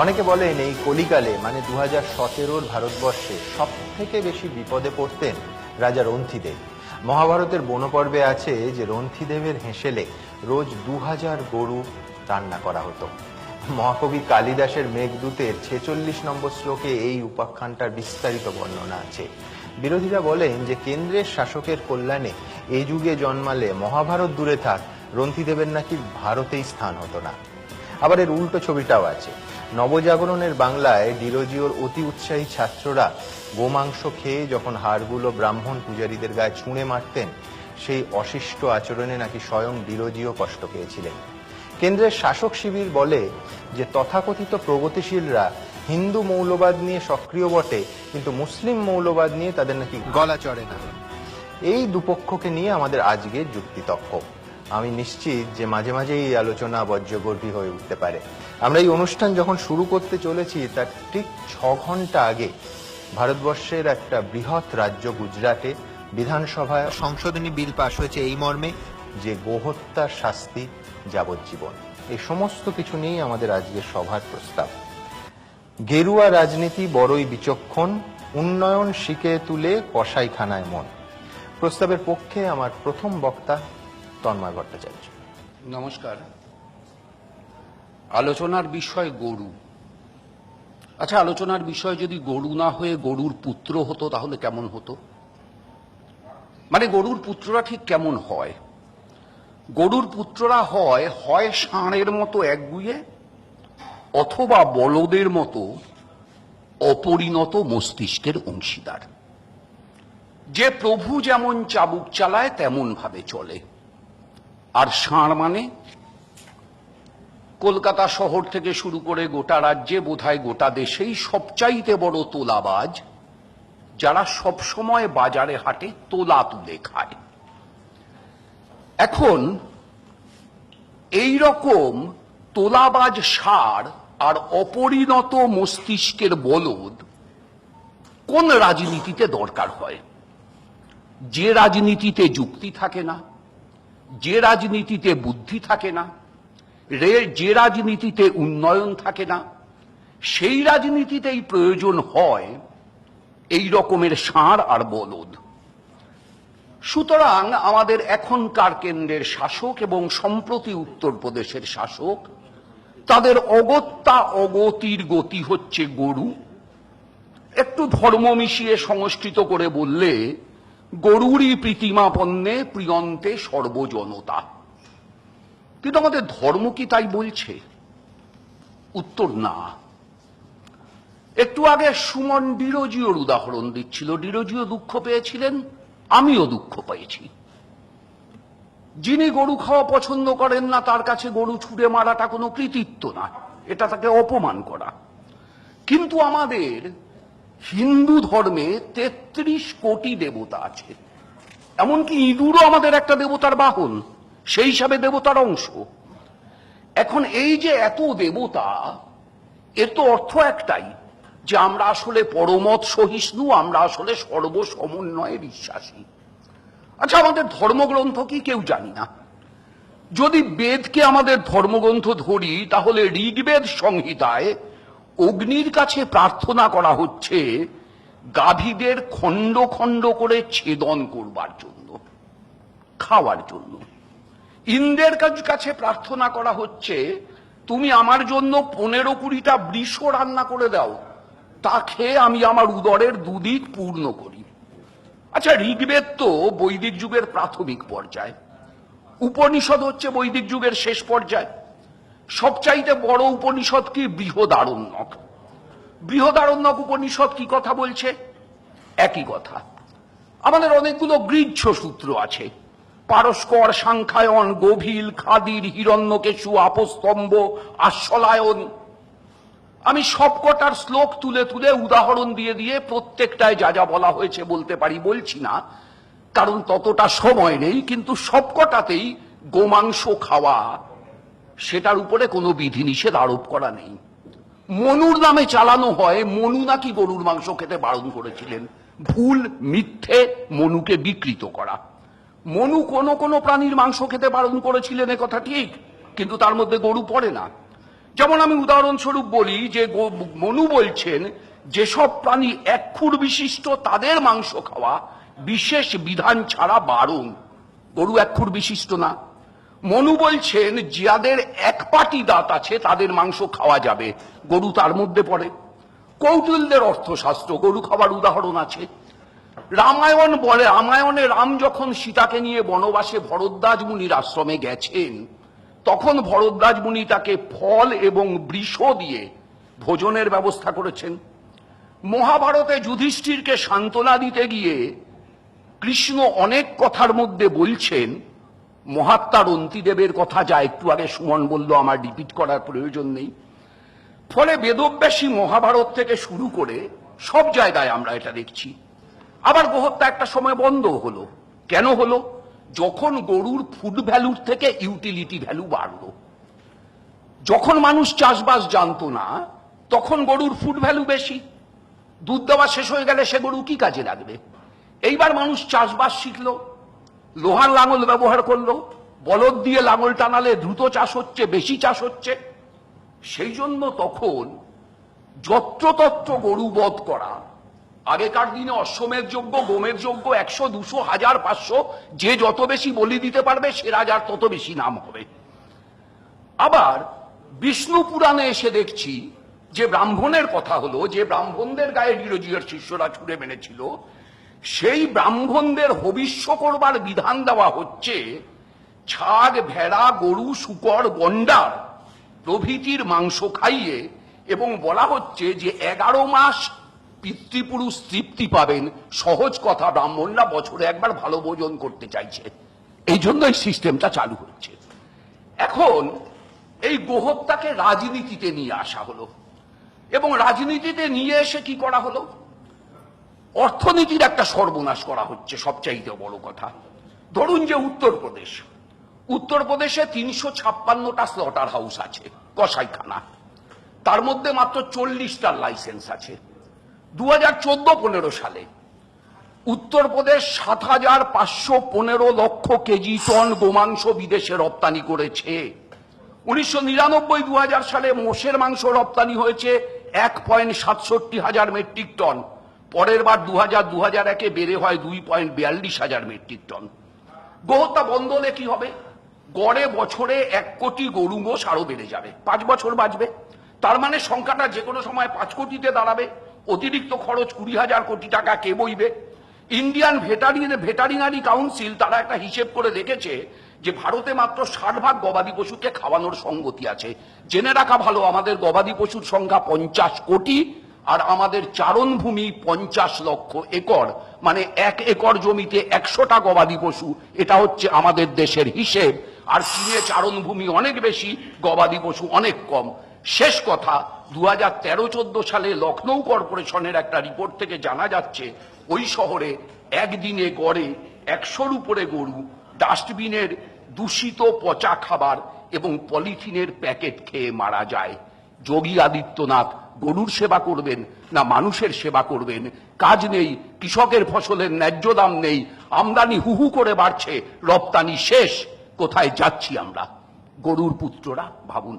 অনেকে বলেন এই কলিকালে মানে 2017 ভারতবর্ষে সব থেকে বেশি বিপদে পড়তেন রাজা রন্থিদেব। মহাভারতের বনপর্বে আছে যে রন্থিদেবের হেঁসেলে রোজ 2000 গরু রান্না করা হতো। মহাকবি কালিদাসের মেঘদূতের 46 নম্বর শ্লোকে এই উপাখ্যানটার বিস্তারিত বর্ণনা আছে। বিরোধীরা বলেন যে কেন্দ্রের শাসকের কল্যাণে এই যুগে জন্মালে মহাভারত দূরে থাক, রন্থিদেবের নাকি ভারতেই স্থান হতো না। আবার এর উল্টো ছবিটাও আছে। নবজাগরণের বাংলায় ডিরোজিওর অতি উৎসাহী ছাত্ররা গোমাংস খেয়ে যখন হাড়গুলো ব্রাহ্মণ পূজারীদের গায়ে ছুঁড়ে মারতেন, সেই অশিষ্ট আচরণে নাকি স্বয়ং ডিরোজিও কষ্ট পেয়েছিলেন। কেন্দ্রের শাসক শিবির বলে যে তথাকথিত প্রগতিশীলরা হিন্দু মৌলবাদ নিয়ে সক্রিয় বটে, কিন্তু মুসলিম মৌলবাদ নিয়ে তাদের নাকি গলা চড়ে না। এই দুপক্ষকে নিয়ে আমাদের আজকের যুক্তিতর্ক। আমি নিশ্চিত যে মাঝে মাঝে এই আলোচনা বজ্রগর্ভী হয়ে উঠতে পারে। আমরা এই অনুষ্ঠান যখন শুরু করতে চলেছি তার ঠিক 6 ঘন্টা আগে ভারতবর্ষের একটা বৃহৎ রাজ্য গুজরাটে বিধানসভায় সংশোধনী বিল পাশ হয়েছে এই মর্মে যে গোহত্যার শাস্তি যাবজ্জীবন। এই সমস্ত কিছু নিয়েই আমাদের আজকের সভার প্রস্তাব। গেরুয়া রাজনীতি বড়ই বিচক্ষণ, উন্নয়ন শিখে তুলে কসাইখানায় মন। প্রস্তাবের পক্ষে আমার প্রথম বক্তা তন্ময় ভট্টাচার্য। নমস্কার। আলোচনার বিষয় গরু। আচ্ছা, আলোচনার বিষয় যদি গরু না হয়ে গরুর পুত্র হতো তাহলে কেমন হতো? মানে গরুর পুত্ররা ঠিক কেমন হয়? গরুর পুত্ররা হয় ষাঁড়ের মতো একগুঁয়ে, অথবা বলদের মতো অপরিণত মস্তিষ্কের অংশীদার, যে প্রভু যেমন চাবুক চালায় তেমন ভাবে চলে। আর ষাঁড় মানে কলকাতা শহর থেকে শুরু করে গোটা রাজ্যে, বোধহয় গোটা দেশেই সবচাইতে বড় তোলাবাজ, যারা সবসময় বাজারে হাটে তোলা তুলে খায়। এখন এই রকম তোলাবাজ ষাঁড় আর অপরিণত মস্তিষ্কের বলদ কোন রাজনীতিতে দরকার হয়? যে রাজনীতিতে যুক্তি থাকে না, যে রাজনীতিতে বুদ্ধি থাকে না, যে রাজনীতিতে উন্নয়ন থাকে না, সেই রাজনীতিতেই প্রয়োজন হয় এই রকমের ষাঁড় আর বলদ। সুতরাং আমাদের এখনকার কেন্দ্রের শাসক এবং সম্প্রতি উত্তরপ্রদেশের শাসক, তাদের অগত্যা অগতির গতি হচ্ছে গরু। একটু ধর্ম মিশিয়ে সংস্কৃত করে বললে, গরুরই প্রীতিমাপন্নে প্রিয়ন্তে সর্বজনতা। কিন্তু আমাদের ধর্ম কি তাই বলছে? উত্তর না। একটু আগে সুমন ডিরোজিওর উদাহরণ দিচ্ছিল। ডিরোজিও দুঃখ পেয়েছিলেন, আমিও দুঃখ পেয়েছি। যিনি গরু খাওয়া পছন্দ করেন না তার কাছে গরু ছুঁড়ে মারাটা কোনো কৃতিত্ব না, এটা তাকে অপমান করা। কিন্তু আমাদের হিন্দু ধর্মে 33 কোটি দেবতা আছে, এমনকি ইঁদুরও আমাদের একটা দেবতার বাহন, সেই হিসাবে দেবতার অংশ। এখন এই যে এত দেবতা, এর তো অর্থ একটাই, যে আমরা আসলে পরমত সহিষ্ণু, আমরা আসলে সর্বসমন্বয়ে বিশ্বাসী। আচ্ছা, আমাদের ধর্মগ্রন্থ কি কেউ জানি না? যদি বেদকে আমাদের ধর্মগ্রন্থ ধরি, তাহলে ঋগ্বেদ সংহিতায় অগ্নির কাছে প্রার্থনা করা হচ্ছে গাভীদের খণ্ড খণ্ড করে ছেদন করবার জন্য, খাওয়ার জন্য। ইন্দ্রের কাছে প্রার্থনা করা হচ্ছে তুমি আমার জন্য 15-20টা বৃষ রান্না করে দাও, তা খেয়ে আমি আমার উদরের দুদিক পূর্ণ করি। আচ্ছা, ঋগ্বেদ তো বৈদিক যুগের প্রাথমিক পর্যায়, উপনিষদ হচ্ছে বৈদিক যুগের শেষ পর্যায়। সবচাইতে বড় উপনিষদ কি? বৃহদারণ্যক। বৃহদারণ্যক উপনিষদ কি কথা বলছে? একই কথা। আমাদের অনেকগুলো গৃহ্য সূত্র আছে, পারস্কর, সাংখ্যায়ন, গভীল, খাদির, হিরণ্যকেশু, আপস্তম্ভ, আশ্বলায়ন। আমি সবকটার শ্লোক তুলে তুলে উদাহরণ দিয়ে দিয়ে প্রত্যেকটায় যা যা বলা হয়েছে বলতে পারি, বলছি না কারণ ততটা সময় নেই। কিন্তু সবকটাতেই গোমাংস খাওয়া, সেটার উপরে কোনো বিধিনিষেধ আরোপ করা নেই। মনুর নামে চালানো হয়, মনু নাকি গরুর মাংস খেতে বারণ করেছিলেন। ভুল, মিথ্যে, মনুকে বিকৃত করা। মনু কোনো কোনো প্রাণীর মাংস খেতে বারণ করেছিলেন, কথা ঠিক, কিন্তু তার মধ্যে গরু পড়ে না। যেমন আমি উদাহরণস্বরূপ বলি যে মনু বলছেন যেসব প্রাণী এক খুর বিশিষ্ট তাদের মাংস খাওয়া বিশেষ বিধান ছাড়া বারণ। গরু এক খুর বিশিষ্ট না। মনু বলছেন যাদের এক পাটি দাঁত আছে তাদের মাংস খাওয়া যাবে, গরু তার মধ্যে পড়ে। কৌটিল্যের অর্থশাস্ত্র, গরু খাবার উদাহরণ আছে। রামায়ণ বলে, রামায়ণে রাম যখন সীতাকে নিয়ে বনবাসে ভরদ্বাজ মুনির আশ্রমে গেছেন, তখন ভরদ্বাজ মুনি তাকে ফল এবং বৃষ দিয়ে ভোজনের ব্যবস্থা করেছেন। মহাভারতে যুধিষ্ঠিরকে সান্ত্বনা দিতে গিয়ে কৃষ্ণ অনেক কথার মধ্যে বলছেন, মহাত্মা রন্তিদেবের কথা যা একটু আগে সুমন বলল, আমার রিপিট করার প্রয়োজন নেই। ফলে বেদব্যাসী মহাভারত থেকে শুরু করে সব জায়গায় আমরা এটা দেখছি। আবার গোহত্যা একটা সময় বন্ধ হলো। কেন হলো? যখন গরুর ফুড ভ্যালুর থেকে ইউটিলিটি ভ্যালু বাড়লো। যখন মানুষ চাষবাস জানতো না, তখন গরুর ফুড ভ্যালু বেশি। দুধ দেওয়া শেষ হয়ে গেলে সে গরু কি কাজে লাগবে? এইবার মানুষ চাষবাস শিখলো, লোহার লাঙল ব্যবহার করলো, বলদ দিয়ে লাঙল টানালে দ্রুত চাষ হচ্ছে, বেশি চাষ হচ্ছে। সেই জন্য তখন যত্রতত্র গরু বধ করা, আগেকার দিনে অশ্বমেধ যজ্ঞ, গোমের যজ্ঞ 100, 200, 1000, 500, যে যত বেশি বলি দিতে পারবে সে রাজার তত বেশি নাম হবে। আবার বিষ্ণু পুরাণে এসে দেখছি যে ব্রাহ্মণের কথা হলো, যে ব্রাহ্মণদের গায়ে ডিরোজিওর শিষ্যরা ছুঁড়ে মেরেছিল, সেই ব্রাহ্মণদের হবিষ্য করবার বিধান দেওয়া হচ্ছে ছাগ, ভেড়া, গরু, শূকর, গন্ডার প্রভৃতির মাংস খাইয়ে, এবং বলা হচ্ছে যে 11 মাস পিতৃপুরুষ তৃপ্তি পাবেন। সহজ কথা, ব্রাহ্মণরা বছরে একবার ভালো ভোজন করতে চাইছে, এই জন্য এই সিস্টেমটা চালু হচ্ছে। এখন এই গোহত্যাকে রাজনীতিতে নিয়ে আসা হলো, এবং রাজনীতিতে নিয়ে এসে কি করা হলো? অর্থনীতির একটা সর্বনাশ করা হচ্ছে। সবচাইতে বড় কথা, ধরুন যে উত্তরপ্রদেশে 356টা স্লটার হাউস আছে, কসাইখানা। তার মধ্যে মাত্র 40টার লাইসেন্স আছে। 2014-15 সালে উত্তরপ্রদেশ 7,515 লক্ষ কেজি টন গোমাংস বিদেশে রপ্তানি করেছে। 1999-2000 সালে মোষের মাংস রপ্তানি হয়েছে 1.67 মেট্রিক টন। পরের বার 2000-2001 বেড়ে হয় 2.42 মেট্রিক টন। গোহত্যা বন্ধ হলে কি হবে? গড়ে বছরে 1 কোটি গরু মোষ আরো বেড়ে যাবে, 5 বছর বাঁচবে। তার মানে সংখ্যাটা যে কোনো সময় 5 কোটিতে দাঁড়াবে। অতিরিক্ত খরচ 20,000 কোটি টাকা কে বইবে? ইন্ডিয়ান ভেটারিনারি কাউন্সিল তারা একটা হিসেব করে দেখেছে যে ভারতে মাত্র 60% গবাদি পশুকে খাওয়ানোর সঙ্গতি আছে। জেনে রাখা ভালো, আমাদের গবাদি পশুর সংখ্যা 50 কোটি, আর আমাদের চারণভূমি 50 লক্ষ একর, মানে 1 একর জমিতে 100টা গবাদি পশু। এটা হচ্ছে আমাদের দেশের হিসেব। আর চীনে চারণভূমি অনেক বেশি, গবাদি পশু অনেক কম। শেষ কথা, 2013-14 সালে লখনৌ কর্পোরেশনের একটা রিপোর্ট থেকে জানা যাচ্ছে ওই শহরে একদিনে গড়ে 100-র উপরে গরু ডাস্টবিনের দূষিত পচা খাবার এবং পলিথিনের প্যাকেট খেয়ে মারা যায়। যোগী আদিত্যনাথ গরুর সেবা করবেন না মানুষের সেবা করবেন? কাজ নেই, কৃষকের ফসলের ন্যায্য দাম নেই, আমদানি হুহু করে বাড়ছে, রপ্তানি শেষ। কোথায় যাচ্ছি আমরা? গরুর পুত্ররা ভাবুন।